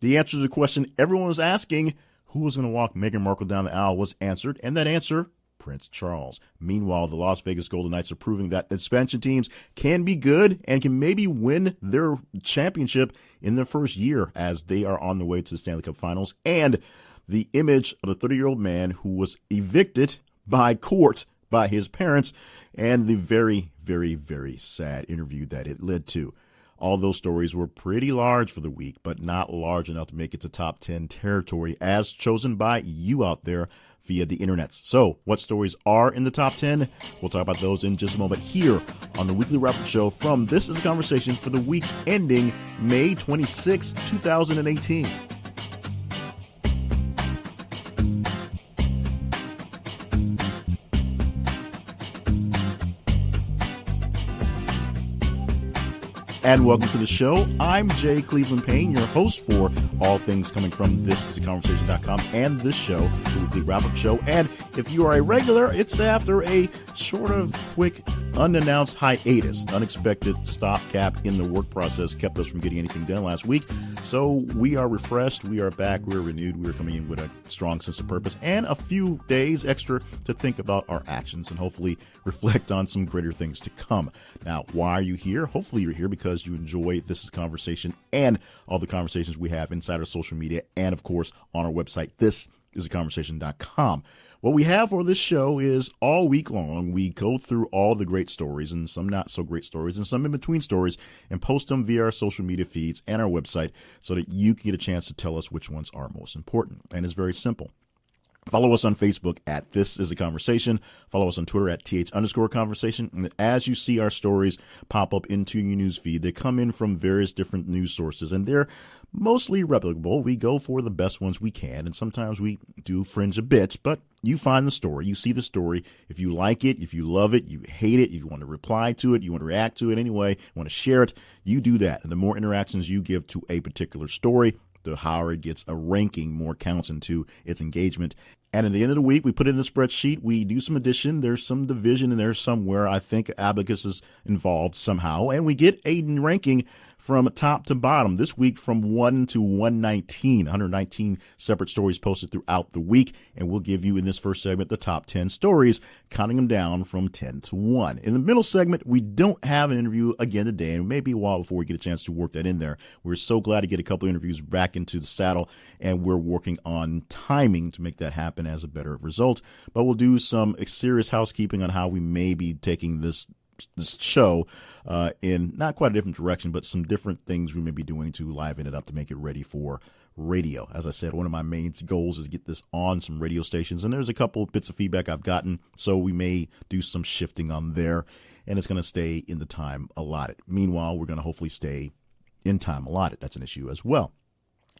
The answer to the question everyone was asking, who was going to walk Meghan Markle down the aisle, was answered, and that answer, Prince Charles. Meanwhile, the Las Vegas Golden Knights are proving that expansion teams can be good and can maybe win their championship in their first year as they are on the way to the Stanley Cup Finals. And the image of the 30-year-old man who was evicted by court by his parents and the very, very, very sad interview that it led to. All those stories were pretty large for the week, but not large enough to make it to top 10 territory as chosen by you out there via the internet. So what stories are in the top 10? We'll talk about those in just a moment here on the Weekly Wrap-Up Show from This Is a Conversation for the week ending May 26, 2018. And welcome to the show. I'm Jay Cleveland Payne, your host for all things coming from thisisaconversation.com and this show, the Weekly Wrap-Up Show. And if you are a regular, it's after a sort of quick, unannounced hiatus. Unexpected stopgap in the work process kept us from getting anything done last week. So we are refreshed, we are back, we're renewed, we're coming in with a strong sense of purpose and a few days extra to think about our actions and hopefully reflect on some greater things to come. Now, why are you here? Hopefully you're here because you enjoy This Is Conversation and all the conversations we have inside our social media and, of course, on our website, thisisaconversation.com. What we have for this show is all week long, we go through all the great stories and some not so great stories and some in between stories and post them via our social media feeds and our website so that you can get a chance to tell us which ones are most important. And it's very simple. Follow us on Facebook at This Is a Conversation. Follow us on Twitter at @TH_conversation. And as you see our stories pop up into your news feed, they come in from various different news sources, and they're mostly replicable. We go for the best ones we can, and sometimes we do fringe a bit, but you find the story, you see the story. If you like it, if you love it, you hate it, if you want to reply to it, you want to react to it anyway, you want to share it, you do that. And the more interactions you give to a particular story, the higher it gets a ranking, more counts into its engagement. And at the end of the week, we put it in a spreadsheet. We do some addition. There's some division in there somewhere. I think Abacus is involved somehow. And we get a ranking from top to bottom. This week from 1 to 119, 119 separate stories posted throughout the week. And we'll give you in this first segment the top 10 stories, counting them down from 10 to 1. In the middle segment, we don't have an interview again today, and it may be a while before we get a chance to work that in there. We're so glad to get a couple of interviews back into the saddle, and we're working on timing to make that happen as a better result. But we'll do some serious housekeeping on how we may be taking this show in not quite a different direction, but some different things we may be doing to liven it up to make it ready for radio. As I said, one of my main goals is to get this on some radio stations, and there's a couple bits of feedback I've gotten, so we may do some shifting on there, and it's going to stay in the time allotted. Meanwhile, we're going to hopefully stay in time allotted. That's an issue as well.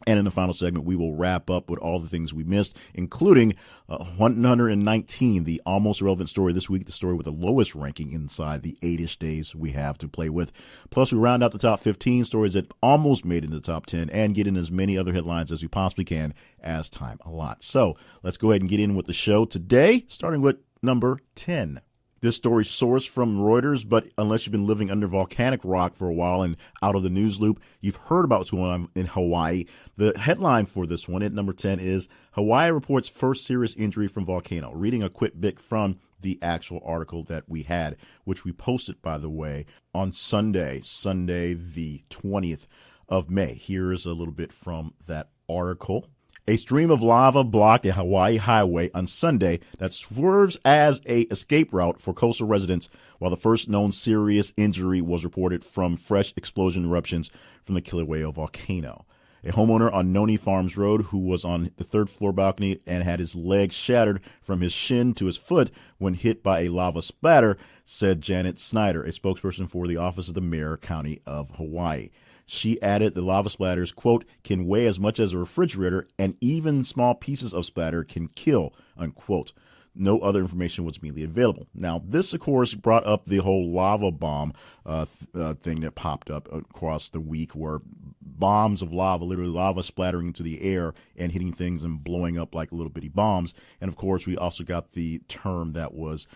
And in the final segment, we will wrap up with all the things we missed, including 119, the almost relevant story this week, the story with the lowest ranking inside the 8-ish days we have to play with. Plus, we round out the top 15 stories that almost made it into the top 10 and get in as many other headlines as we possibly can as time allots. So let's go ahead and get in with the show today, starting with number 10. This story sourced from Reuters, but unless you've been living under volcanic rock for a while and out of the news loop, you've heard about what's going on in Hawaii. The headline for this one at number 10 is Hawaii reports first serious injury from volcano. Reading a quick bit from the actual article that we had, which we posted, by the way, on Sunday the 20th of May. Here's a little bit from that article. A stream of lava blocked a Hawaii highway on Sunday that swerves as a escape route for coastal residents, while the first known serious injury was reported from fresh explosion eruptions from the Kilauea volcano. A homeowner on Noni Farms Road who was on the third floor balcony and had his leg shattered from his shin to his foot when hit by a lava splatter, said Janet Snyder, a spokesperson for the Office of the Mayor, County of Hawaii. She added the lava splatters, quote, can weigh as much as a refrigerator, and even small pieces of splatter can kill, unquote. No other information was immediately available. Now, this, of course, brought up the whole lava bomb thing that popped up across the week, where bombs of lava, literally lava splattering into the air and hitting things and blowing up like little bitty bombs. And, of course, we also got the term that was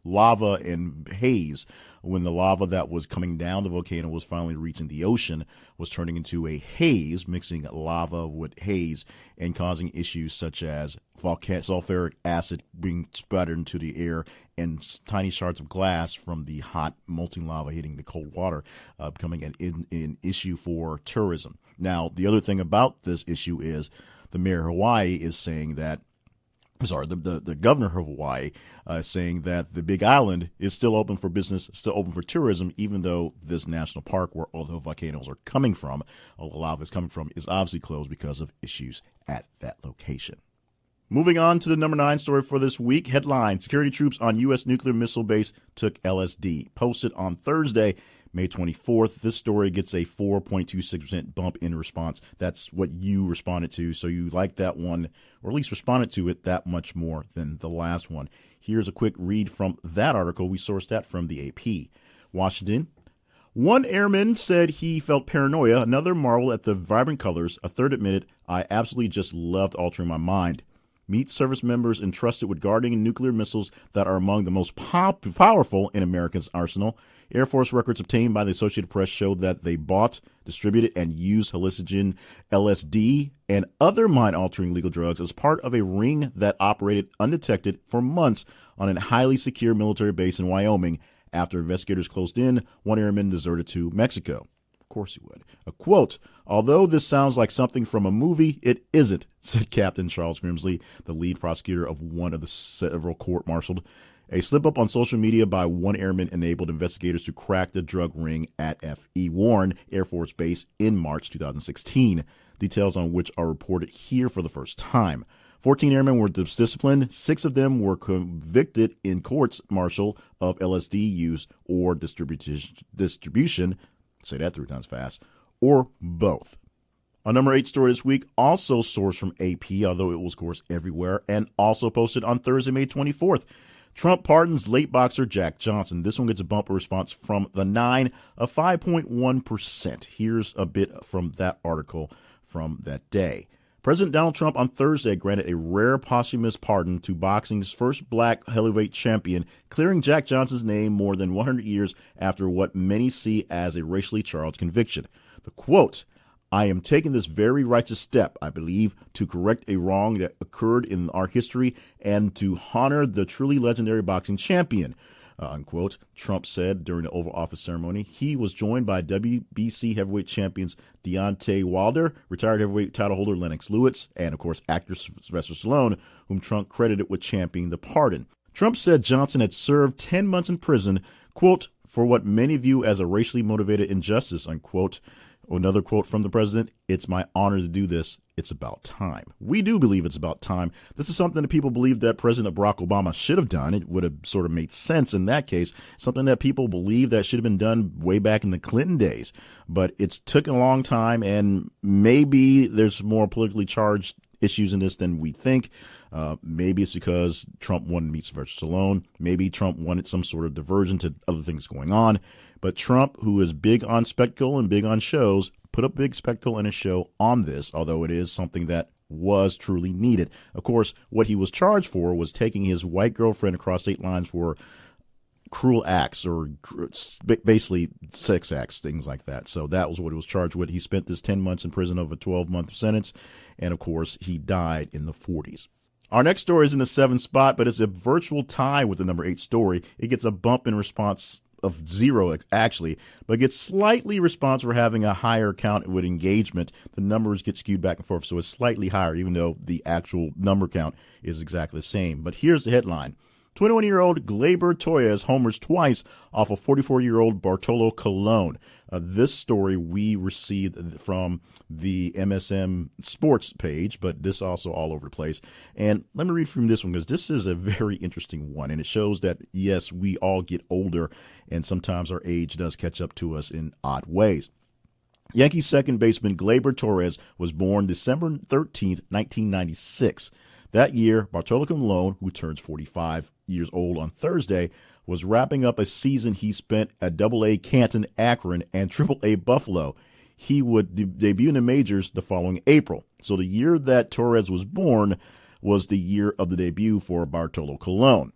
lava and haze when the lava that was coming down the volcano was finally reaching the ocean, was turning into a haze, mixing lava with haze and causing issues such as sulfuric acid being sputtered into the air and tiny shards of glass from the hot molten lava hitting the cold water, becoming an issue for tourism. Now, the other thing about this issue is the mayor of Hawaii is saying that the governor of Hawaii saying that the Big Island is still open for business, still open for tourism, even though this national park where all the volcanoes are coming from, all the lava is coming from, is obviously closed because of issues at that location. Moving on to the number 9 story for this week. Headline: Security troops on U.S. nuclear missile base took LSD. Posted on Thursday, May 24th. This story gets a 4.26% bump in response. That's what you responded to. So you like that one, or at least responded to it that much more than the last one. Here's a quick read from that article. We sourced that from the AP. Washington. One airman said he felt paranoia. Another marveled at the vibrant colors. A third admitted, I absolutely just loved altering my mind. Meet service members entrusted with guarding nuclear missiles that are among the most powerful in America's arsenal. Air Force records obtained by the Associated Press showed that they bought, distributed, and used hallucinogen, LSD, and other mind-altering legal drugs as part of a ring that operated undetected for months on a highly secure military base in Wyoming. After investigators closed in, one airman deserted to Mexico. Of course he would. A quote, although this sounds like something from a movie, it isn't, said Captain Charles Grimsley, the lead prosecutor of one of the several court-martialed. A slip-up on social media by one airman enabled investigators to crack the drug ring at F.E. Warren Air Force Base in March 2016, details on which are reported here for the first time. 14 airmen were disciplined. 6 of them were convicted in courts-martial of LSD use or distribution, say that 3 times fast, or both. Our number 8 story this week, also sourced from AP, although it was, of course, everywhere, and also posted on Thursday, May 24th. Trump pardons late boxer Jack Johnson. This one gets a bumper response from the 9 of 5.1%. Here's a bit from that article from that day. President Donald Trump on Thursday granted a rare posthumous pardon to boxing's first black heavyweight champion, clearing Jack Johnson's name more than 100 years after what many see as a racially charged conviction. The quote, I am taking this very righteous step, I believe, to correct a wrong that occurred in our history and to honor the truly legendary boxing champion, unquote, Trump said during the Oval Office ceremony. He was joined by WBC heavyweight champions Deontay Wilder, retired heavyweight title holder Lennox Lewis, and, of course, actor Sylvester Stallone, whom Trump credited with championing the pardon. Trump said Johnson had served 10 months in prison, quote, for what many view as a racially motivated injustice, unquote. Another quote from the president, it's my honor to do this. It's about time. We do believe it's about time. This is something that people believe that President Barack Obama should have done. It would have sort of made sense in that case. Something that people believe that should have been done way back in the Clinton days. But it's taken a long time, and maybe there's more politically charged issues in this than we think. Maybe it's because Trump wanted to meet Sylvester Stallone. Maybe Trump wanted some sort of diversion to other things going on. But Trump, who is big on spectacle and big on shows, put a big spectacle and a show on this, although it is something that was truly needed. Of course, what he was charged for was taking his white girlfriend across state lines for cruel acts or basically sex acts, things like that. So that was what he was charged with. He spent this 10 months in prison of a 12-month sentence. And, of course, he died in the 40s. Our next story is in the 7th spot, but it's a virtual tie with the number 8 story. It gets a bump in response of 0, actually, but gets slightly response for having a higher count with engagement. The numbers get skewed back and forth, so it's slightly higher, even though the actual number count is exactly the same. But here's the headline. 21-year-old Gleyber Torres homers twice off of 44-year-old Bartolo Colon. This story we received from the MSM Sports page, but this also all over the place. And let me read from this one because this is a very interesting one, and it shows that, yes, we all get older, and sometimes our age does catch up to us in odd ways. Yankees second baseman Gleyber Torres was born December 13th, 1996. That year, Bartolo Colon, who turns 45 years old on Thursday, was wrapping up a season he spent at AA Canton, Akron, and AAA Buffalo. He would debut in the majors the following April. So the year that Torres was born was the year of the debut for Bartolo Colon.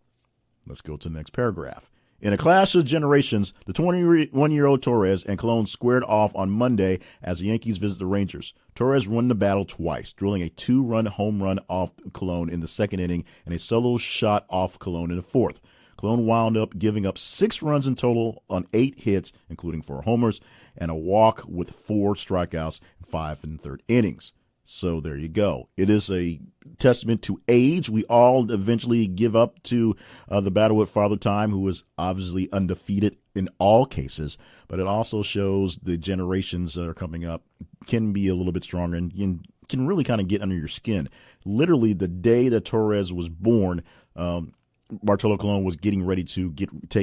Let's go to the next paragraph. In a clash of generations, the 21-year-old Torres and Colon squared off on Monday as the Yankees visit the Rangers. Torres won the battle twice, drilling a 2-run home run off Colon in the second inning and a solo shot off Colon in the fourth. Colon wound up giving up 6 runs in total on 8 hits, including 4 homers, and a walk with 4 strikeouts in 5 and third innings. So there you go. It is a testament to age. We all eventually give up to the battle with Father Time, who is obviously undefeated in all cases. But it also shows the generations that are coming up can be a little bit stronger and can really kind of get under your skin. Literally, the day that Torres was born, Bartolo Colon was getting ready to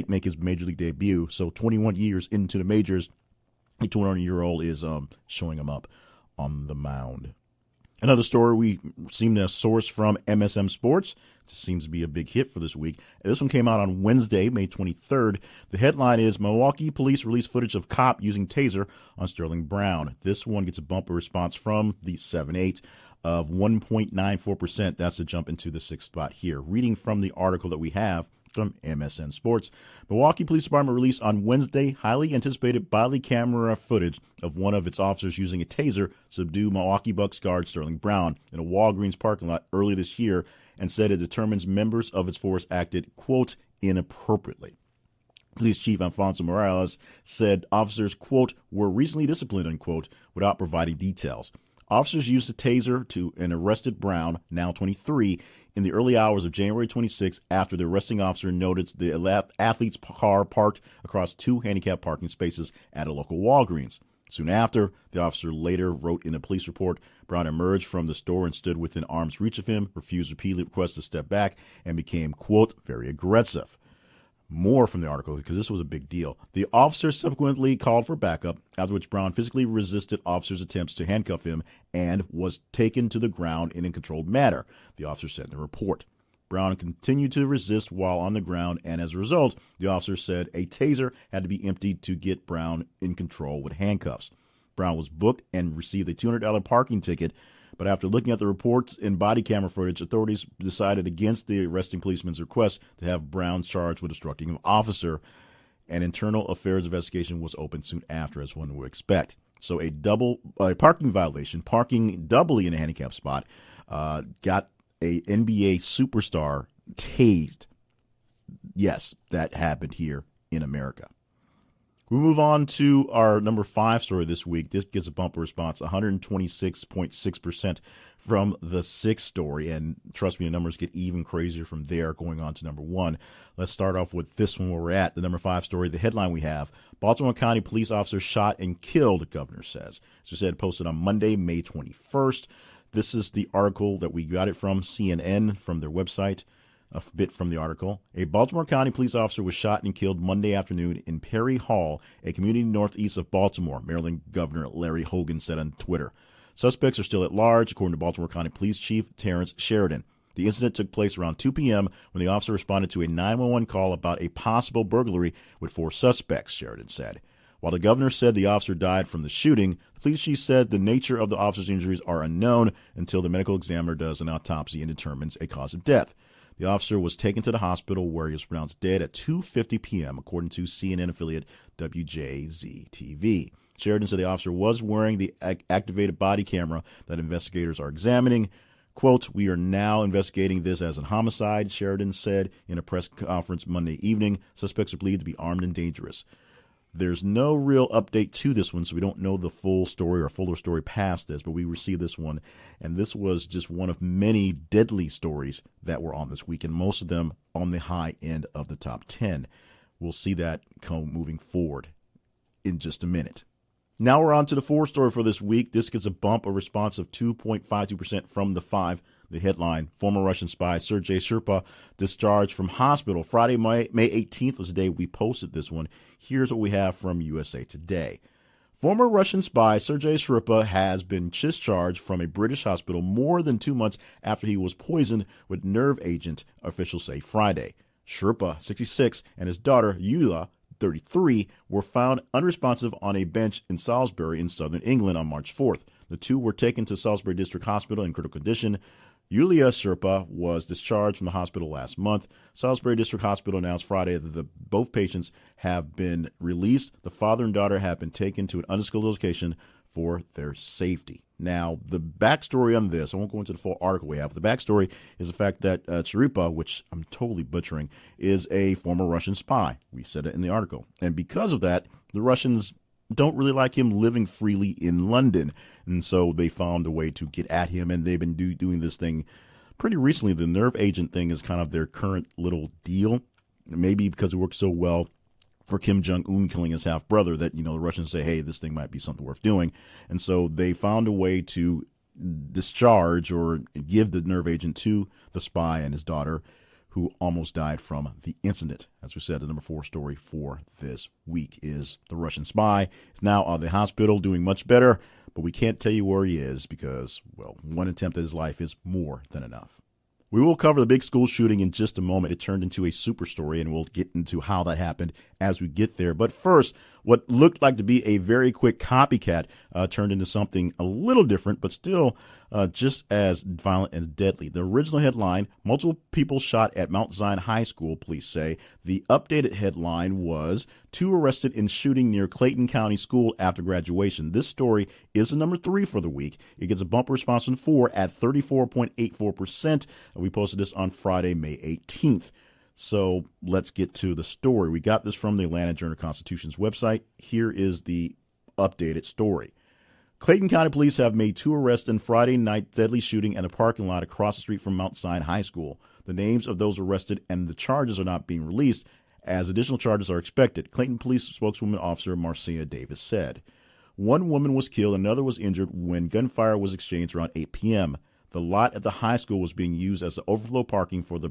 make his major league debut. So 21 years into the majors, the 21-year-old is showing him up on the mound. Another story we seem to source from MSM Sports. It seems to be a big hit for this week. This one came out on Wednesday, May 23rd. The headline is Milwaukee Police Release Footage of Cop Using Taser on Sterling Brown. This one gets a bumper response from the 7-8 of 1.94%. That's a jump into the 6th spot here. Reading from the article that we have from MSN Sports. Milwaukee Police Department released on Wednesday highly anticipated body camera footage of one of its officers using a taser to subdue Milwaukee Bucks guard Sterling Brown in a Walgreens parking lot early this year and said it determines members of its force acted, quote, inappropriately. Police Chief Alfonso Morales said officers, quote, were recently disciplined, unquote, without providing details. Officers used a taser to and arrested Brown, now 23, in the early hours of January 26 after the arresting officer noticed the athlete's car parked across 2 handicapped parking spaces at a local Walgreens. Soon after, the officer later wrote in a police report, Brown emerged from the store and stood within arm's reach of him, refused repeated requests to step back, and became, quote, very aggressive. More from the article, because this was a big deal. The officer subsequently called for backup, after which Brown physically resisted officers' attempts to handcuff him and was taken to the ground in a controlled manner, the officer said in the report. Brown continued to resist while on the ground, and as a result, the officer said a taser had to be emptied to get Brown in control with handcuffs. Brown was booked and received a $200 parking ticket, but after looking at the reports and body camera footage, authorities decided against the arresting policeman's request to have Brown charged with obstructing an officer. An internal affairs investigation was opened soon after, as one would expect. So a parking violation, parking doubly in a handicapped spot, got a NBA superstar tased. Yes, that happened here in America. We move on to our number 5 story this week. This gets a bumper response, 126.6% from the 6th story. And trust me, the numbers get even crazier from there going on to number 1. Let's start off with this one where we're at, the number 5 story. The headline we have, Baltimore County police officer shot and killed, the governor says. As I said, posted on Monday, May 21st. This is the article that we got it from CNN, from their website. A bit from the article. A Baltimore County police officer was shot and killed Monday afternoon in Perry Hall, a community northeast of Baltimore, Maryland Governor Larry Hogan said on Twitter. Suspects are still at large, according to Baltimore County Police Chief Terrence Sheridan. The incident took place around 2 p.m. when the officer responded to a 911 call about a possible burglary with 4 suspects, Sheridan said. While the governor said the officer died from the shooting, the police chief said the nature of the officer's injuries are unknown until the medical examiner does an autopsy and determines a cause of death. The officer was taken to the hospital where he was pronounced dead at 2:50 p.m., according to CNN affiliate WJZ-TV. Sheridan said the officer was wearing the activated body camera that investigators are examining. Quote, we are now investigating this as a homicide, Sheridan said in a press conference Monday evening. Suspects are believed to be armed and dangerous. There's no real update to this one, so we don't know the full story or fuller story past this, but we received this one, and this was just one of many deadly stories that were on this week, and most of them on the high end of the top 10. We'll see that come moving forward in just a minute. Now we're on to the 4th story for this week. This gets a response of 2.52% from the 5. The headline, former Russian spy Sergei Sherpa discharged from hospital. Friday, May 18th was the day we posted this one. Here's what we have from USA Today. Former Russian spy Sergei Sherpa has been discharged from a British hospital more than 2 months after he was poisoned with nerve agent, officials say Friday. Sherpa, 66, and his daughter, Yulia, 33, were found unresponsive on a bench in Salisbury in southern England on March 4th. The two were taken to Salisbury District Hospital in critical condition. Yulia Sherpa was discharged from the hospital last month. Salisbury District Hospital announced Friday that both patients have been released. The father and daughter have been taken to an undisclosed location for their safety. Now, the backstory on this, I won't go into the full article we have. The backstory is the fact that Sherpa, which I'm totally butchering, is a former Russian spy. We said it in the article. And because of that, the Russians don't really like him living freely in London. And so they found a way to get at him, and they've been doing this thing pretty recently. The nerve agent thing is kind of their current little deal, maybe because it works so well for Kim Jong-un killing his half-brother that, the Russians say, hey, this thing might be something worth doing. And so they found a way to discharge or give the nerve agent to the spy and his daughter, who almost died from the incident. As we said, the number 4 story for this week is the Russian spy is now out of the hospital doing much better, but we can't tell you where he is because, well, one attempt at his life is more than enough. We will cover the big school shooting in just a moment. It turned into a super story, and we'll get into how that happened as we get there. But first, what looked like to be a very quick copycat turned into something a little different, but still just as violent and deadly. The original headline, multiple people shot at Mount Zion High School, police say. The updated headline was 2 arrested in shooting near Clayton County School after graduation. This story is the number 3 for the week. It gets a bumper response from 4 at 34.84%. We posted this on Friday, May 18th. So let's get to the story. We got this from the Atlanta Journal-Constitution's website. Here is the updated story. Clayton County Police have made 2 arrests in Friday night deadly shooting in a parking lot across the street from Mount Zion High School. The names of those arrested and the charges are not being released, as additional charges are expected, Clayton Police spokeswoman officer Marcia Davis said. One woman was killed, another was injured when gunfire was exchanged around 8 p.m. The lot at the high school was being used as the overflow parking for the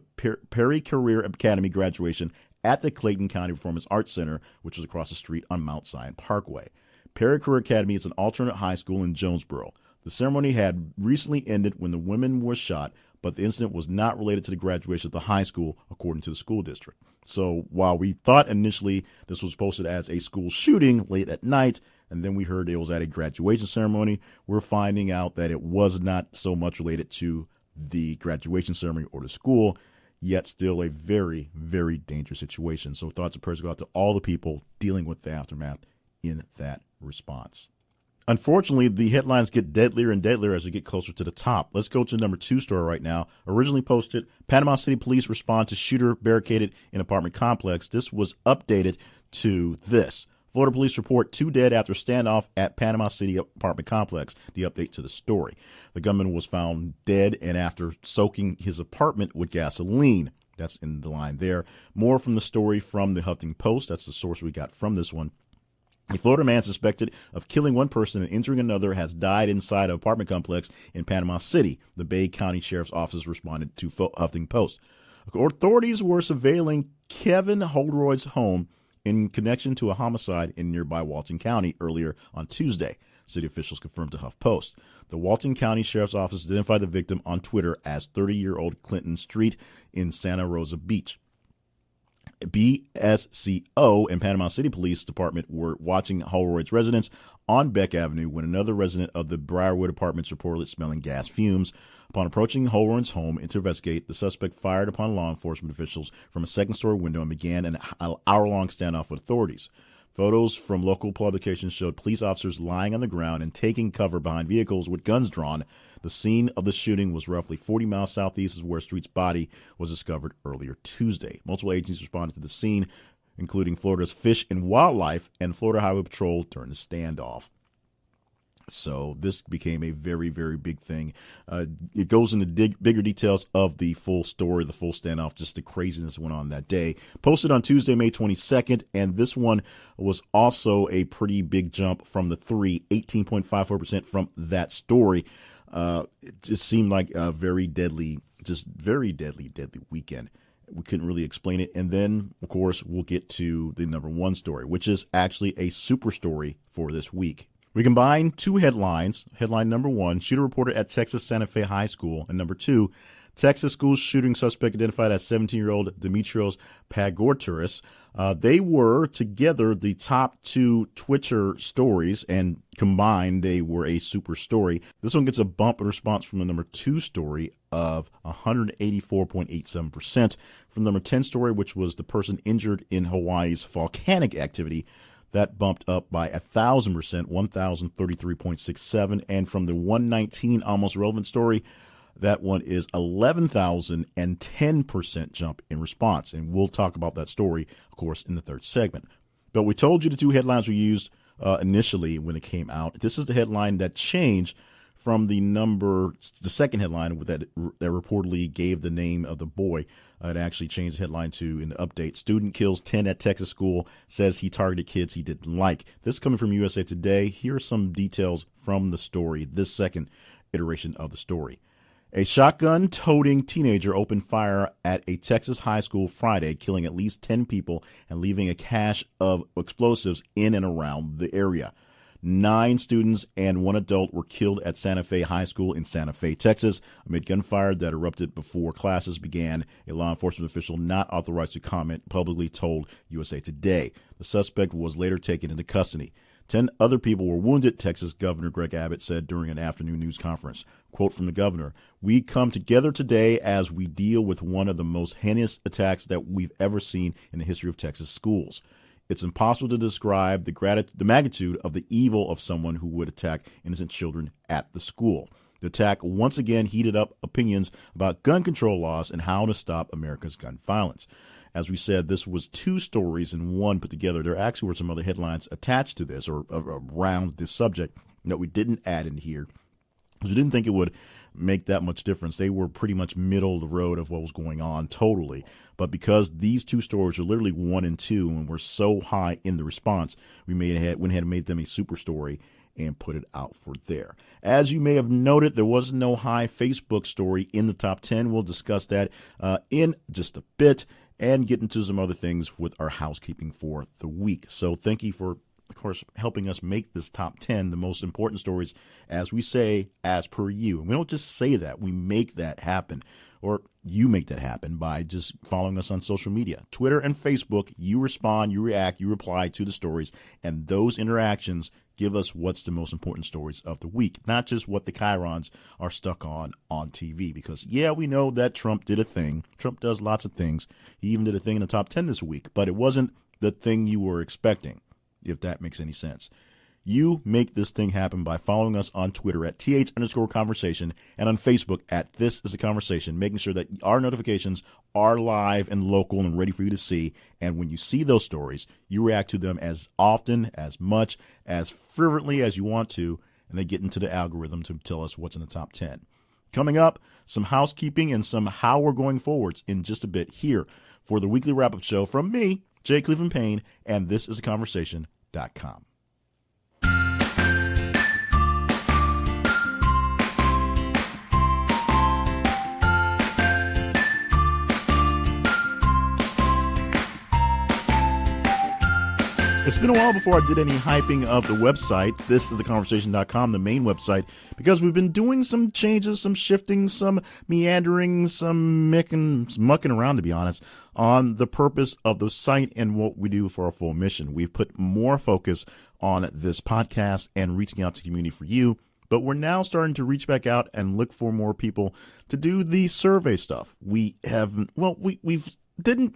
Perry Career Academy graduation at the Clayton County Performance Arts Center, which is across the street on Mount Zion Parkway. Perry Career Academy is an alternate high school in Jonesboro. The ceremony had recently ended when the women were shot, but the incident was not related to the graduation of the high school, according to the school district. So while we thought initially this was posted as a school shooting late at night, and then we heard it was at a graduation ceremony, we're finding out that it was not so much related to the graduation ceremony or the school, yet still a very, very dangerous situation. So thoughts and prayers go out to all the people dealing with the aftermath in that response. Unfortunately, the headlines get deadlier and deadlier as we get closer to the top. Let's go to the number 2 story right now. Originally posted, Panama City police respond to shooter barricaded in apartment complex. This was updated to this. Florida police report 2 dead after standoff at Panama City apartment complex. The update to the story. The gunman was found dead and after soaking his apartment with gasoline. That's in the line there. More from the story from the Huffington Post. That's the source we got from this one. A Florida man suspected of killing one person and injuring another has died inside an apartment complex in Panama City. The Bay County Sheriff's Office responded to Huffington Post. Authorities were surveilling Kevin Holroyd's home in connection to a homicide in nearby Walton County earlier on Tuesday. City officials confirmed to HuffPost. The Walton County Sheriff's Office identified the victim on Twitter as 30-year-old Clinton Street in Santa Rosa Beach. BSCO and Panama City Police Department were watching Holroyd's residence on Beck Avenue when another resident of the Briarwood Apartments reported smelling gas fumes. Upon approaching Holroyd's home to investigate, the suspect fired upon law enforcement officials from a second-story window and began an hour-long standoff with authorities. Photos from local publications showed police officers lying on the ground and taking cover behind vehicles with guns drawn. The scene of the shooting was roughly 40 miles southeast of where Street's body was discovered earlier Tuesday. Multiple agencies responded to the scene, including Florida's Fish and Wildlife and Florida Highway Patrol during the standoff. So this became a very, very big thing. It goes into bigger details of the full story, the full standoff, just the craziness that went on that day. Posted on Tuesday, May 22nd, and this one was also a pretty big jump from the 18.54% from that story. It just seemed like a very deadly weekend. We couldn't really explain it. And then, of course, we'll get to the number 1 story, which is actually a super story for this week. We combine 2 headlines. Headline number 1, shooter reported at Texas Santa Fe High School. And number 2, Texas school shooting suspect identified as 17-year-old Demetrios Pagorturis. They were together the top two Twitter stories, and combined they were a super story. This one gets a bump in response from the number 2 story of 184.87%. From the number 10 story, which was the person injured in Hawaii's volcanic activity, that bumped up by 1,000%, 1,033.67. And from the 119 almost relevant story, that one is 11,010% jump in response. And we'll talk about that story, of course, in the third segment. But we told you the 2 headlines we used initially when it came out. This is the headline that changed from the second headline that reportedly gave the name of the boy. It actually changed the headline to, in the update, student kills 10 at Texas school, says he targeted kids he didn't like. This is coming from USA Today. Here are some details from the story, this second iteration of the story. A shotgun-toting teenager opened fire at a Texas high school Friday, killing at least 10 people and leaving a cache of explosives in and around the area. 9 students and 1 adult were killed at Santa Fe High School in Santa Fe, Texas, amid gunfire that erupted before classes began, a law enforcement official not authorized to comment publicly told USA Today. The suspect was later taken into custody. 10 other people were wounded, Texas Governor Greg Abbott said during an afternoon news conference. Quote from the governor, "We come together today as we deal with one of the most heinous attacks that we've ever seen in the history of Texas schools. It's impossible to describe the magnitude of the evil of someone who would attack innocent children at the school." The attack once again heated up opinions about gun control laws and how to stop America's gun violence. As we said, this was 2 stories in one put together. There actually were some other headlines attached to this or around this subject that we didn't add in here because we didn't think it would make that much difference. They were pretty much middle of the road of what was going on totally. But because these 2 stories are literally 1 and 2 and were so high in the response, we went ahead and made them a super story and put it out for there. As you may have noted, there was no high Facebook story in the top 10. We'll discuss that in just a bit and get into some other things with our housekeeping for the week. So thank you for, of course, helping us make this top 10 the most important stories, as we say, as per you. And we don't just say that, we make that happen. Or you make that happen by just following us on social media. Twitter and Facebook, you respond, you react, you reply to the stories, and those interactions give us what's the most important stories of the week, not just what the chyrons are stuck on TV. Because, yeah, we know that Trump did a thing. Trump does lots of things. He even did a thing in the top 10 this week, but it wasn't the thing you were expecting, if that makes any sense. You make this thing happen by following us on Twitter at @th_conversation and on Facebook at This Is a Conversation, making sure that our notifications are live and local and ready for you to see. And when you see those stories, you react to them as often, as much, as fervently as you want to, and they get into the algorithm to tell us what's in the top 10. Coming up, some housekeeping and some how we're going forwards in just a bit here for the weekly wrap-up show from me, Jay Cleveland Payne, and thisisaconversation.com. It's been a while before I did any hyping of the website. This is theconversation.com, the main website, because we've been doing some changes, some shifting, some meandering, some mucking around, to be honest, on the purpose of the site and what we do for our full mission. We've put more focus on this podcast and reaching out to the community for you, but we're now starting to reach back out and look for more people to do the survey stuff. We didn't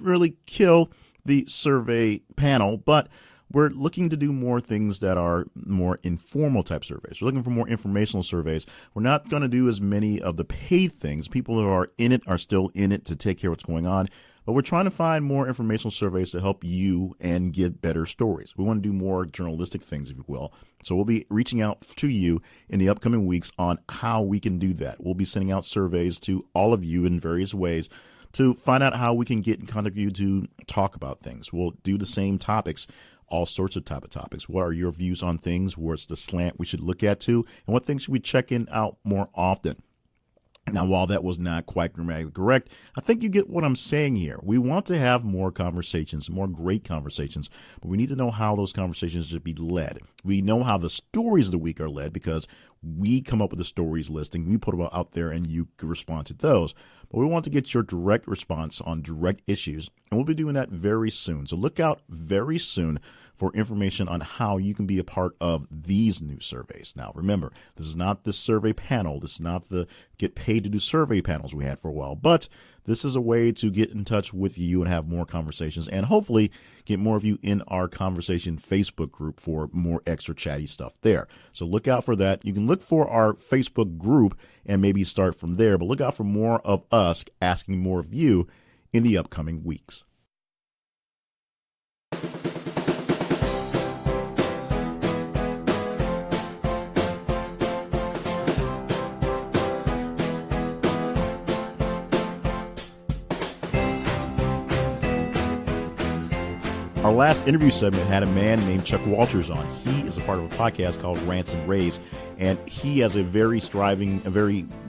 really kill the survey panel, but we're looking to do more things that are more informal type surveys. We're looking for more informational surveys. We're not going to do as many of the paid things. People who are in it are still in it to take care of what's going on. But we're trying to find more informational surveys to help you and get better stories. We want to do more journalistic things, if you will. So we'll be reaching out to you in the upcoming weeks on how we can do that. We'll be sending out surveys to all of you in various ways to find out how we can get in contact with you to talk about things. We'll do the same topics, all sorts of type of topics. What are your views on things? What's the slant we should look at too? And what things should we check in out more often? Now, while that was not quite grammatically correct, I think you get what I'm saying here. We want to have more conversations, more great conversations, but we need to know how those conversations should be led. We know how the stories of the week are led because We come up with the stories listing, we put them out there, and you can respond to those. But we want to get your direct response on direct issues, and we'll be doing that very soon. So look out very soon for information on how you can be a part of these new surveys. Now, remember, this is not the survey panel. This is not the get paid to do survey panels we had for a while, but this is a way to get in touch with you and have more conversations, and hopefully get more of you in our conversation Facebook group for more extra chatty stuff there. So look out for that. You can look for our Facebook group and maybe start from there, but look out for more of us asking more of you in the upcoming weeks. Our last interview segment had a man named Chuck Walters on. He is a part of a podcast called Rants and Raves, and he has a very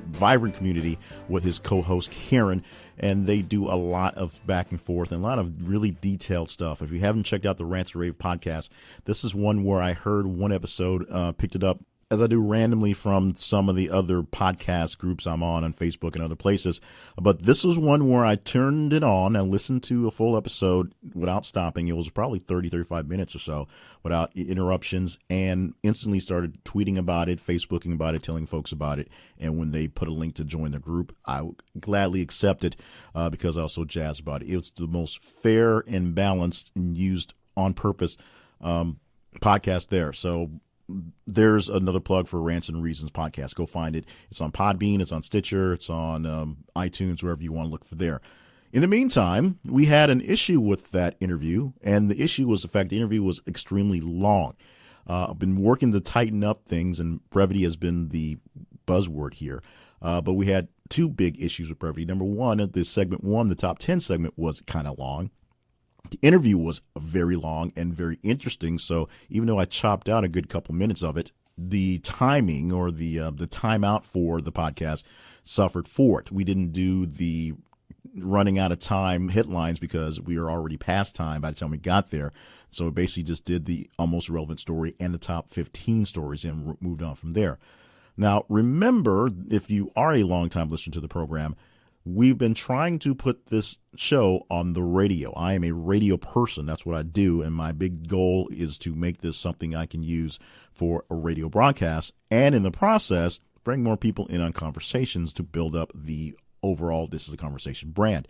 vibrant community with his co-host Karen, and they do a lot of back and forth and a lot of really detailed stuff. If you haven't checked out the Rants and Rave podcast, this is one where I heard one episode, picked it up as I do randomly from some of the other podcast groups I'm on Facebook and other places. But this was one where I turned it on and listened to a full episode without stopping. It was probably 35 minutes or so without interruptions, and instantly started tweeting about it, Facebooking about it, telling folks about it. And when they put a link to join the group, I would gladly accept it because I was so jazzed about it. It's the most fair and balanced and used on purpose podcast there. So there's another plug for Rants and Reasons podcast. Go find it. It's on Podbean, it's on Stitcher, it's on iTunes, wherever you want to look for there. In the meantime, we had an issue with that interview, and the issue was the fact the interview was extremely long. I've been working to tighten up things, and brevity has been the buzzword here. But we had two big issues with brevity. Number one, the segment one, the top 10 segment, was kind of long. The interview was very long and very interesting, so even though I chopped out a good couple minutes of it, the timing or the timeout for the podcast suffered for it. We didn't do the running out of time headlines because we were already past time by the time we got there. So we basically just did the almost relevant story and the top 15 stories and moved on from there. Now, remember, if you are a longtime listener to the program, we've been trying to put this show on the radio. I am a radio person. That's what I do. And my big goal is to make this something I can use for a radio broadcast. And in the process, bring more people in on conversations to build up the overall This Is a Conversation brand.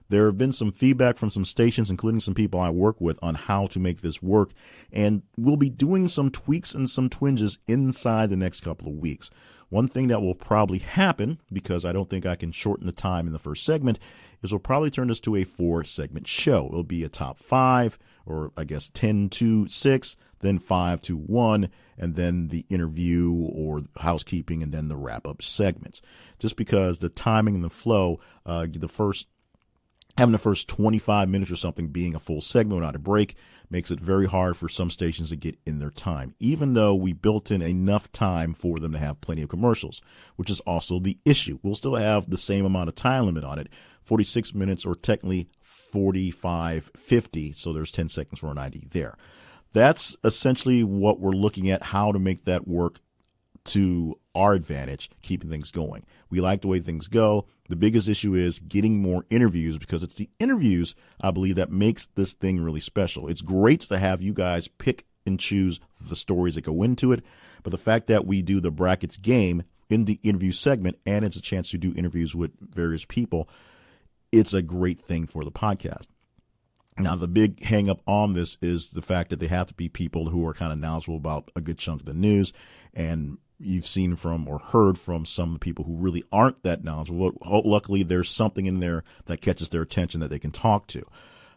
There have been some feedback from some stations, including some people I work with, on how to make this work. And we'll be doing some tweaks and some twinges inside the next couple of weeks. One thing that will probably happen, because I don't think I can shorten the time in the first segment, is we'll probably turn this to a 4-segment show. It'll be a top 5, or I guess 10 to 6, then 5 to 1, and then the interview or housekeeping, and then the wrap-up segments. Just because the timing and the flow, having the first 25 minutes or something being a full segment without a break makes it very hard for some stations to get in their time, even though we built in enough time for them to have plenty of commercials, which is also the issue. We'll still have the same amount of time limit on it, 46 minutes or technically 45-50, so there's 10 seconds for an ID there. That's essentially what we're looking at, how to make that work to our advantage, keeping things going. We like the way things go. The biggest issue is getting more interviews, because it's the interviews, I believe, that makes this thing really special. It's great to have you guys pick and choose the stories that go into it, but the fact that we do the brackets game in the interview segment, and it's a chance to do interviews with various people, it's a great thing for the podcast. Now, the big hang up on this is the fact that they have to be people who are kind of knowledgeable about a good chunk of the news, and you've seen from or heard from some of the people who really aren't that knowledgeable. Luckily, there's something in there that catches their attention that they can talk to.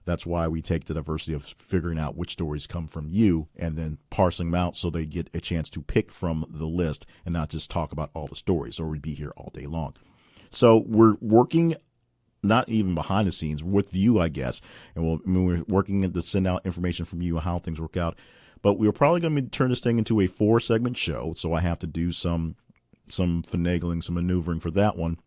That's why we take the diversity of figuring out which stories come from you and then parsing them out so they get a chance to pick from the list and not just talk about all the stories, or we'd be here all day long. So we're working not even behind the scenes with you, I guess, and we're working to send out information from you on how things work out. But we're probably going to turn this thing into a 4-segment show, so I have to do some finagling, some maneuvering for that one,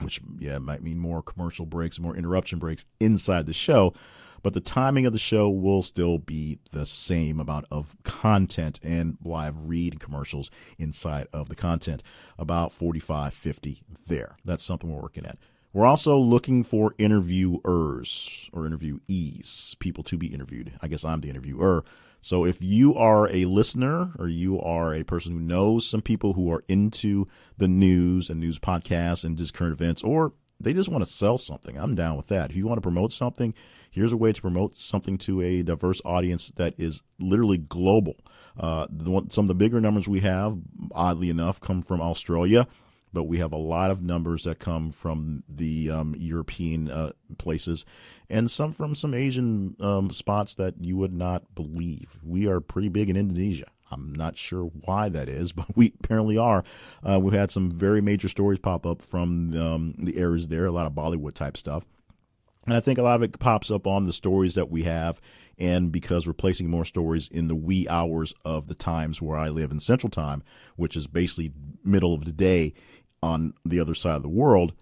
which, might mean more commercial breaks, more interruption breaks inside the show. but the timing of the show will still be the same amount of content and live read commercials inside of the content, about 45, 50 there. That's something we're working at. We're also looking for interviewers or interviewees, people to be interviewed. I guess I'm the interviewer. So if you are a listener or you are a person who knows some people who are into the news and news podcasts and just current events, or they just want to sell something, I'm down with that. If you want to promote something, here's a way to promote something to a diverse audience that is literally global. Some of the bigger numbers we have, oddly enough, come from Australia. But we have a lot of numbers that come from the European places and some from some Asian spots that you would not believe. We are pretty big in Indonesia. I'm not sure why that is, but we apparently are. We've had some very major stories pop up from the areas there, a lot of Bollywood type stuff. And I think a lot of it pops up on the stories that we have, and because we're placing more stories in the wee hours of the times where I live in Central Time, which is basically middle of the day on the other side of the world,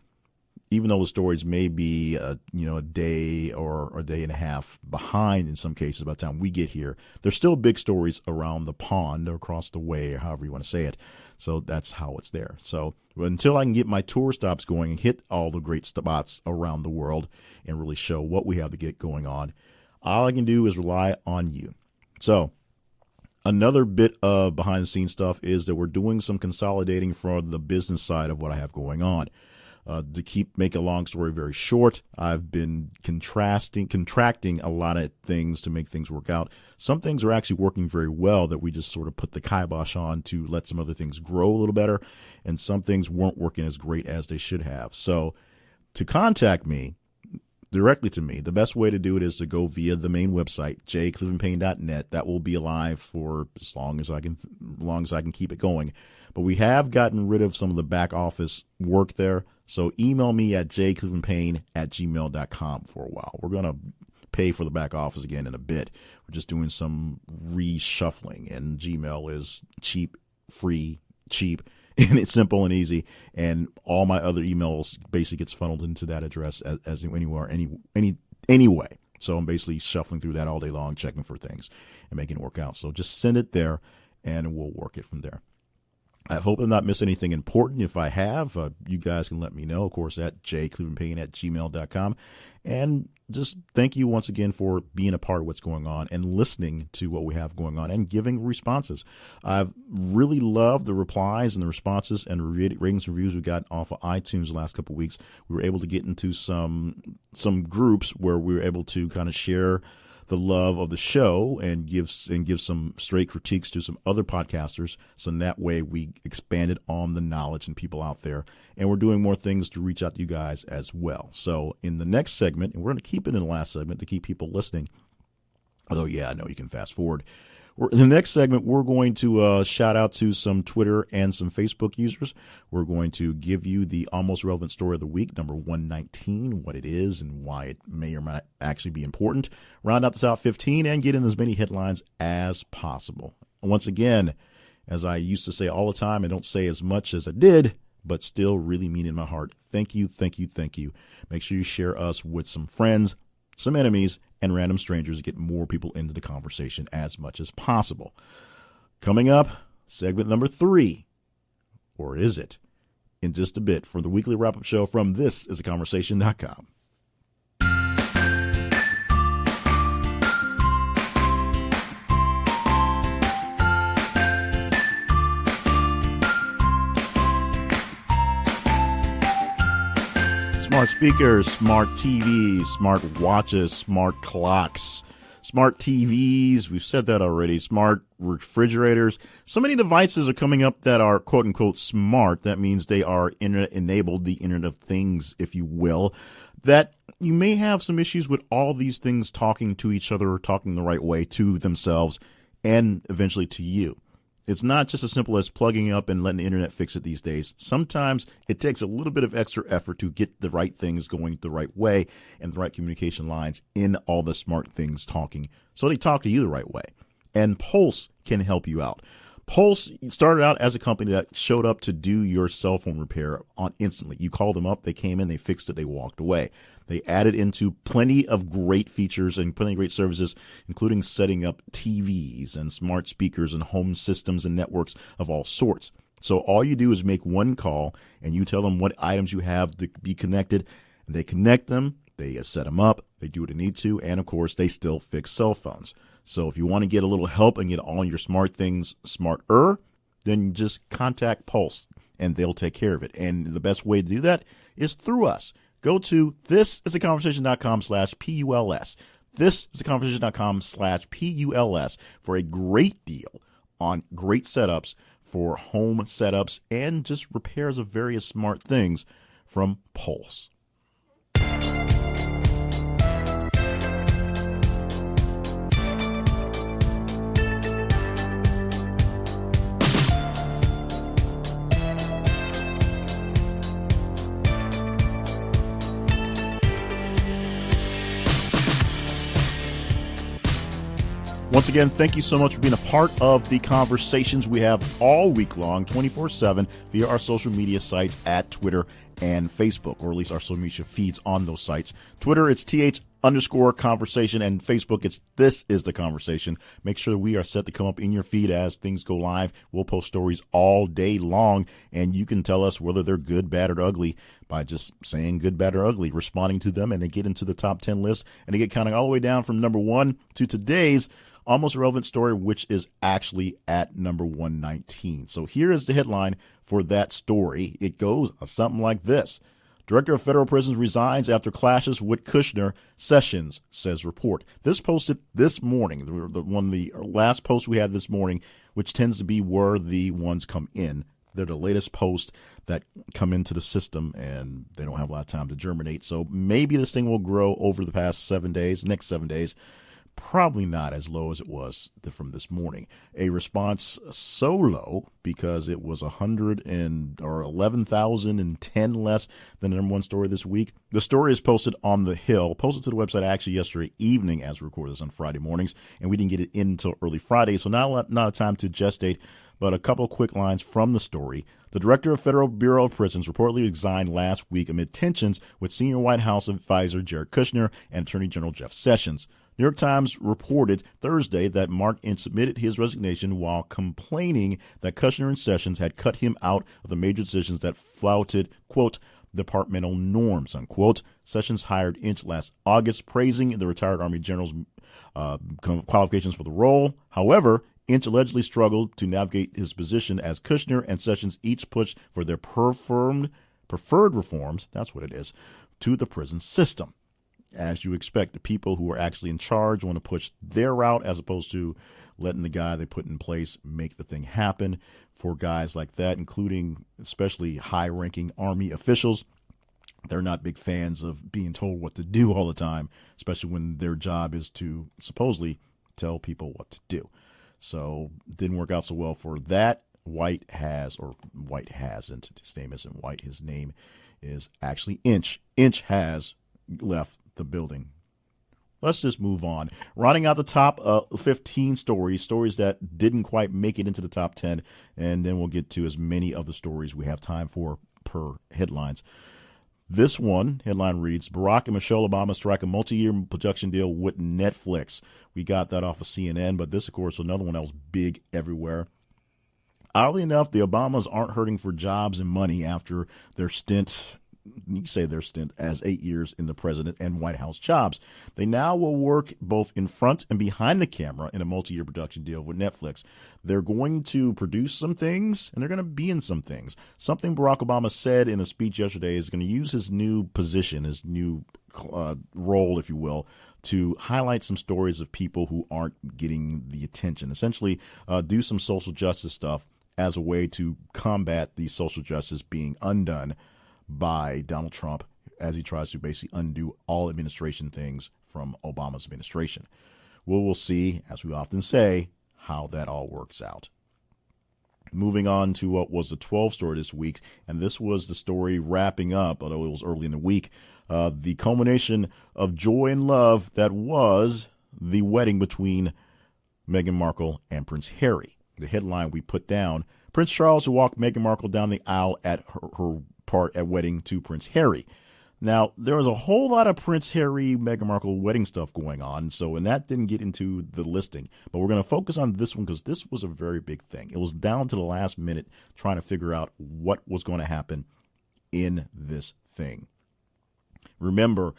even though the stories may be a day or a day and a half behind in some cases by the time we get here, there's still big stories around the pond or across the way, or however you want to say it. So that's how it's there. So until I can get my tour stops going and hit all the great spots around the world and really show what we have to get going on, all I can do is rely on you. So another bit of behind-the-scenes stuff is that we're doing some consolidating for the business side of what I have going on. To make a long story very short, I've been contracting a lot of things to make things work out. Some things are actually working very well that we just sort of put the kibosh on to let some other things grow a little better, and some things weren't working as great as they should have. So to contact me directly to me, the best way to do it is to go via the main website, jclevelandpayne.net. That will be alive for as long as I can keep it going. But we have gotten rid of some of the back office work there. So email me at jclevelandpayne@gmail.com for a while. We're going to pay for the back office again in a bit. We're just doing some reshuffling, and Gmail is cheap, free, cheap, and it's simple and easy. And all my other emails basically gets funneled into that address as anywhere, anyway. So I'm basically shuffling through that all day long, checking for things and making it work out. So just send it there, and we'll work it from there. I hope I've not missed anything important. If I have, you guys can let me know, of course, at jclevelandpayne@gmail.com. And just thank you once again for being a part of what's going on and listening to what we have going on and giving responses. I've really loved the replies and the responses and ratings and reviews we got off of iTunes the last couple of weeks. We were able to get into some groups where we were able to kind of share the love of the show and give some straight critiques to some other podcasters. So in that way, we expanded on the knowledge and people out there. And we're doing more things to reach out to you guys as well. So in the next segment, and we're going to keep it in the last segment to keep people listening. Although, yeah, I know you can fast forward. In the next segment, we're going to shout out to some Twitter and some Facebook users. We're going to give you the almost relevant story of the week, number 119, what it is and why it may or may not actually be important. Round out the South 15 and get in as many headlines as possible. Once again, as I used to say all the time, I don't say as much as I did, but still really mean in my heart. Thank you, thank you, thank you. Make sure you share us with some friends, some enemies, and random strangers to get more people into the conversation as much as possible. Coming up, segment number 3, or is it, in just a bit for the weekly wrap-up show from thisisaconversation.com. Smart speakers, smart TVs, smart watches, smart clocks, smart TVs. We've said that already. Smart refrigerators. So many devices are coming up that are quote unquote smart. That means they are internet enabled, the Internet of Things, if you will, that you may have some issues with all these things talking to each other or talking the right way to themselves and eventually to you. It's not just as simple as plugging up and letting the internet fix it these days. Sometimes it takes a little bit of extra effort to get the right things going the right way and the right communication lines in all the smart things talking so they talk to you the right way. And Pulse can help you out. Pulse started out as a company that showed up to do your cell phone repair on instantly. You called them up, they came in, they fixed it, they walked away. They added into plenty of great features and plenty of great services, including setting up TVs and smart speakers and home systems and networks of all sorts. So all you do is make one call and you tell them what items you have to be connected. They connect them, they set them up, they do what they need to, and of course they still fix cell phones. So if you want to get a little help and get all your smart things smarter, then just contact Pulse and they'll take care of it. And the best way to do that is through us. Go to thisisaconversation.com/PULS. Thisisaconversation.com/PULS for a great deal on great setups for home setups and just repairs of various smart things from Pulse. Once again, thank you so much for being a part of the conversations we have all week long, 24/7, via our social media sites at Twitter and Facebook, or at least our social media feeds on those sites. Twitter, it's @TH_conversation, and Facebook, it's This Is the Conversation. Make sure that we are set to come up in your feed as things go live. We'll post stories all day long, and you can tell us whether they're good, bad, or ugly by just saying good, bad, or ugly, responding to them, and they get into the top 10 list, and they get counting all the way down from number 1 to today's Almost Irrelevant story, which is actually at number 119. So here is the headline for that story. It goes something like this. Director of Federal Prisons resigns after clashes with Kushner, Sessions, says report. This posted this morning, one of the last posts we had this morning, which tends to be where the ones come in. They're the latest posts that come into the system, and they don't have a lot of time to germinate. So maybe this thing will grow over the next 7 days. Probably not as low as it was from this morning. A response so low because it was 11,010 less than the number one story this week. The story is posted on The Hill, posted to the website actually yesterday evening as we record this on Friday mornings, and we didn't get it in until early Friday, so not a time to gestate, but a couple of quick lines from the story. The director of Federal Bureau of Prisons reportedly resigned last week amid tensions with senior White House advisor Jared Kushner and Attorney General Jeff Sessions. New York Times reported Thursday that Mark Inch submitted his resignation while complaining that Kushner and Sessions had cut him out of the major decisions that flouted, quote, departmental norms, unquote. Sessions hired Inch last August, praising the retired Army general's qualifications for the role. However, Inch allegedly struggled to navigate his position as Kushner and Sessions each pushed for their preferred reforms, that's what it is, to the prison system. As you expect, the people who are actually in charge want to push their route as opposed to letting the guy they put in place make the thing happen. For guys like that, including especially high-ranking Army officials, they're not big fans of being told what to do all the time, especially when their job is to supposedly tell people what to do. So it didn't work out so well for that. White hasn't. His name isn't White. His name is actually Inch. Inch has left the building. Let's just move on. Rounding out the top 15 stories that didn't quite make it into the top 10, and then we'll get to as many of the stories we have time for per headlines. This one headline reads, Barack and Michelle Obama strike a multi-year production deal with Netflix. We got that off of CNN, but this, of course, another one that was big everywhere. Oddly enough, the Obamas aren't hurting for jobs and money after their stint as 8 years in the president and White House jobs. They now will work both in front and behind the camera in a multi-year production deal with Netflix. They're going to produce some things, and they're going to be in some things. Something Barack Obama said in a speech yesterday is going to use his new position, his new role, if you will, to highlight some stories of people who aren't getting the attention. Essentially, do some social justice stuff as a way to combat the social justice being undone by Donald Trump as he tries to basically undo all administration things from Obama's administration. We'll see, as we often say, how that all works out. Moving on to what was the 12th story this week, and this was the story wrapping up, although it was early in the week, the culmination of joy and love that was the wedding between Meghan Markle and Prince Harry. The headline we put down, Prince Charles walked Meghan Markle down the aisle at her part at wedding to Prince Harry. Now, there was a whole lot of Prince Harry, Meghan Markle wedding stuff going on, and that didn't get into the listing. But we're going to focus on this one because this was a very big thing. It was down to the last minute trying to figure out what was going to happen in this thing. Remember,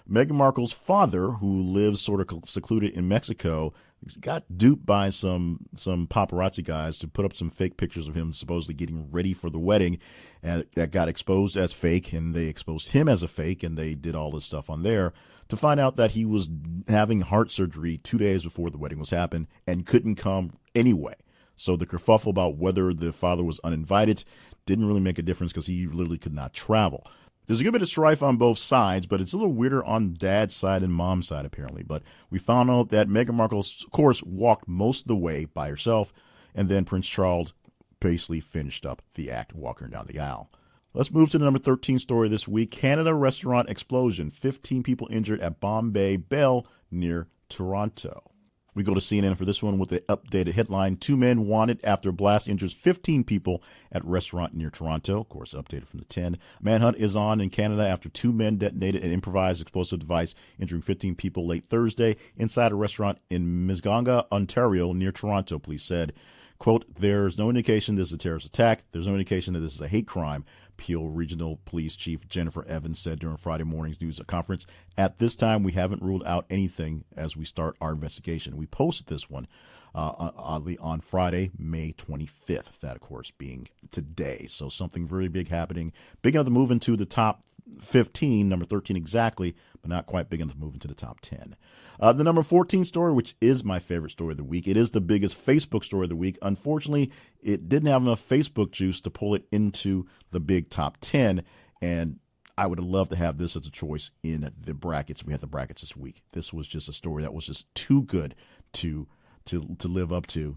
Meghan Markle's father, who lives sort of secluded in Mexico, got duped by some paparazzi guys to put up some fake pictures of him supposedly getting ready for the wedding, and that got exposed as fake, and they exposed him as a fake, and they did all this stuff on there to find out that he was having heart surgery 2 days before the wedding was happening and couldn't come anyway. So the kerfuffle about whether the father was uninvited didn't really make a difference because he literally could not travel. There's a good bit of strife on both sides, but it's a little weirder on dad's side and mom's side, apparently. But we found out that Meghan Markle, of course, walked most of the way by herself, and then Prince Charles basically finished up the act, walking her down the aisle. Let's move to the number 13 story this week. Canada restaurant explosion. 15 people injured at Bombay Bell near Toronto. We go to CNN for this one with the updated headline. 2 men wanted after blast injures 15 people at restaurant near Toronto. Of course, updated from the 10. Manhunt is on in Canada after 2 men detonated an improvised explosive device, injuring 15 people late Thursday inside a restaurant in Mississauga, Ontario, near Toronto, police said. Quote, there's no indication this is a terrorist attack. There's no indication that this is a hate crime, Peel Regional Police Chief Jennifer Evans said during Friday morning's news conference. At this time, we haven't ruled out anything as we start our investigation. We posted this one, oddly, on Friday, May 25th, that, of course, being today. So something very big happening. Big enough to move into the top 15, number 13 exactly, but not quite big enough to move into the top 10. The number 14 story, which is my favorite story of the week. It is the biggest Facebook story of the week. Unfortunately, it didn't have enough Facebook juice to pull it into the big top 10, and I would have loved to have this as a choice in the brackets. We had the brackets this week. This was just a story that was just too good to live up to.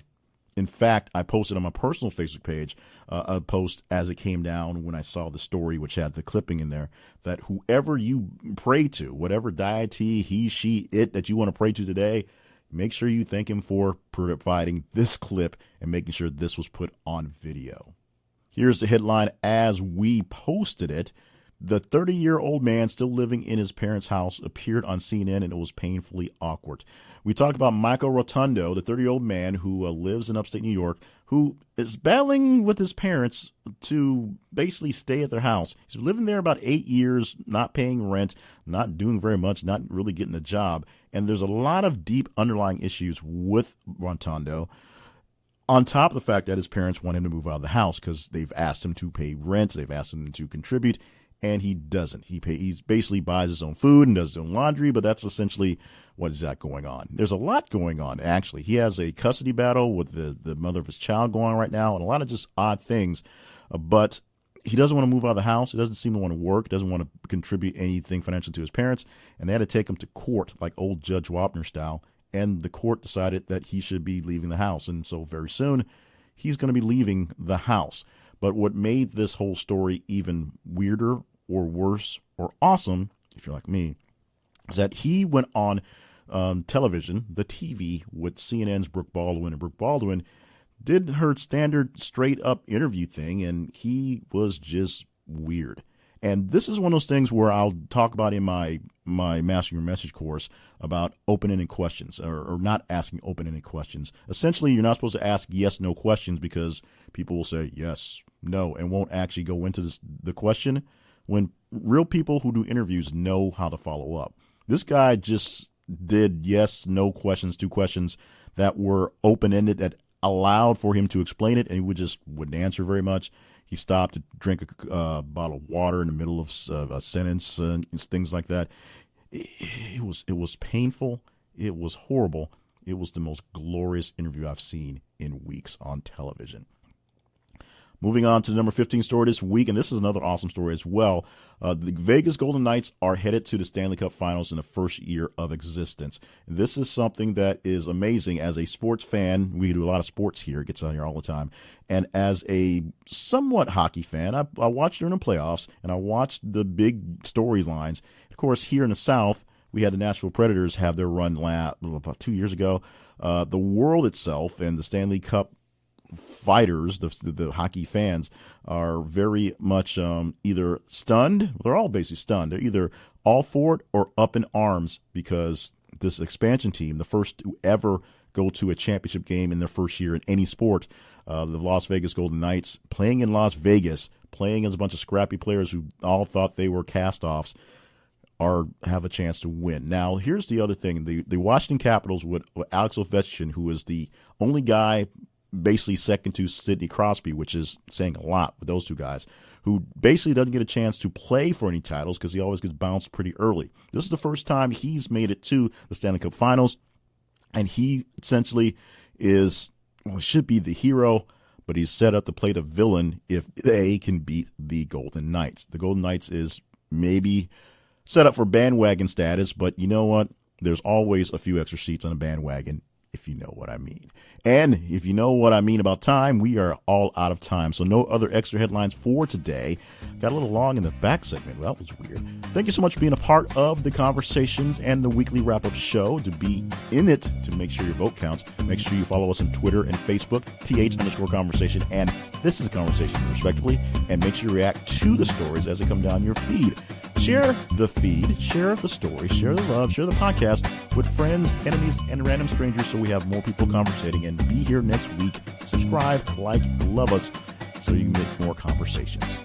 In fact, I posted on my personal Facebook page a post as it came down when I saw the story, which had the clipping in there, that whoever you pray to, whatever deity, he, she, it that you want to pray to today, make sure you thank him for providing this clip and making sure this was put on video. Here's the headline as we posted it. The 30-year-old man still living in his parents' house appeared on CNN, and it was painfully awkward. We talked about Michael Rotundo, the 30-year-old man who lives in upstate New York, who is battling with his parents to basically stay at their house. He's been living there about 8 years, not paying rent, not doing very much, not really getting a job. And there's a lot of deep underlying issues with Rotundo, on top of the fact that his parents want him to move out of the house because they've asked him to pay rent, they've asked him to contribute, and he doesn't. He basically buys his own food and does his own laundry, but that's essentially what is that going on. There's a lot going on, actually. He has a custody battle with the mother of his child going on right now, and a lot of just odd things. But he doesn't want to move out of the house. He doesn't seem to want to work, doesn't want to contribute anything financially to his parents, and they had to take him to court, like old Judge Wapner style, and the court decided that he should be leaving the house. And so very soon, he's going to be leaving the house. But what made this whole story even weirder or worse or awesome, if you're like me, is that he went on television, the TV, with CNN's Brooke Baldwin, and Brooke Baldwin did her standard straight-up interview thing, and he was just weird. And this is one of those things where I'll talk about in my Mastering Your Message course about open-ended questions, or not asking open-ended questions. Essentially, you're not supposed to ask yes-no questions because people will say yes, no, and won't actually go into the question, when real people who do interviews know how to follow up. This guy just did yes, no questions, 2 questions that were open-ended, that allowed for him to explain it, and he wouldn't answer very much. He stopped to drink a bottle of water in the middle of a sentence and things like that. It was painful. It was horrible. It was the most glorious interview I've seen in weeks on television. Moving on to the number 15 story this week, and this is another awesome story as well. The Vegas Golden Knights are headed to the Stanley Cup Finals in the first year of existence. And this is something that is amazing. As a sports fan, we do a lot of sports here. It gets on here all the time. And as a somewhat hockey fan, I watched during the playoffs, and I watched the big storylines. Of course, here in the South, we had the Nashville Predators have their run about 2 years ago. The world itself and the Stanley Cup fighters, the hockey fans, are very much either stunned. They're all basically stunned. They're either all for it or up in arms because this expansion team, the first to ever go to a championship game in their first year in any sport, the Las Vegas Golden Knights, playing in Las Vegas, playing as a bunch of scrappy players who all thought they were cast-offs, have a chance to win. Now, here's the other thing. The Washington Capitals with Alex Ovechkin, who is the only guy basically second to Sidney Crosby, which is saying a lot with those two guys, who basically doesn't get a chance to play for any titles because he always gets bounced pretty early. This is the first time he's made it to the Stanley Cup Finals, and he essentially should be the hero, but he's set up to play the villain if they can beat the Golden Knights. The Golden Knights is maybe set up for bandwagon status, but you know what? There's always a few extra seats on a bandwagon, if you know what I mean. And if you know what I mean about time, we are all out of time. So no other extra headlines for today. Got a little long in the back segment. Well, that was weird. Thank you so much for being a part of the conversations and the weekly wrap-up show. To be in it, to make sure your vote counts, make sure you follow us on Twitter and Facebook, th_conversation and This Is a Conversation, respectively. And make sure you react to the stories as they come down your feed. Share the feed, share the story, share the love, share the podcast with friends, enemies, and random strangers so we have more people conversating. And be here next week. Subscribe, like, love us so you can get more conversations.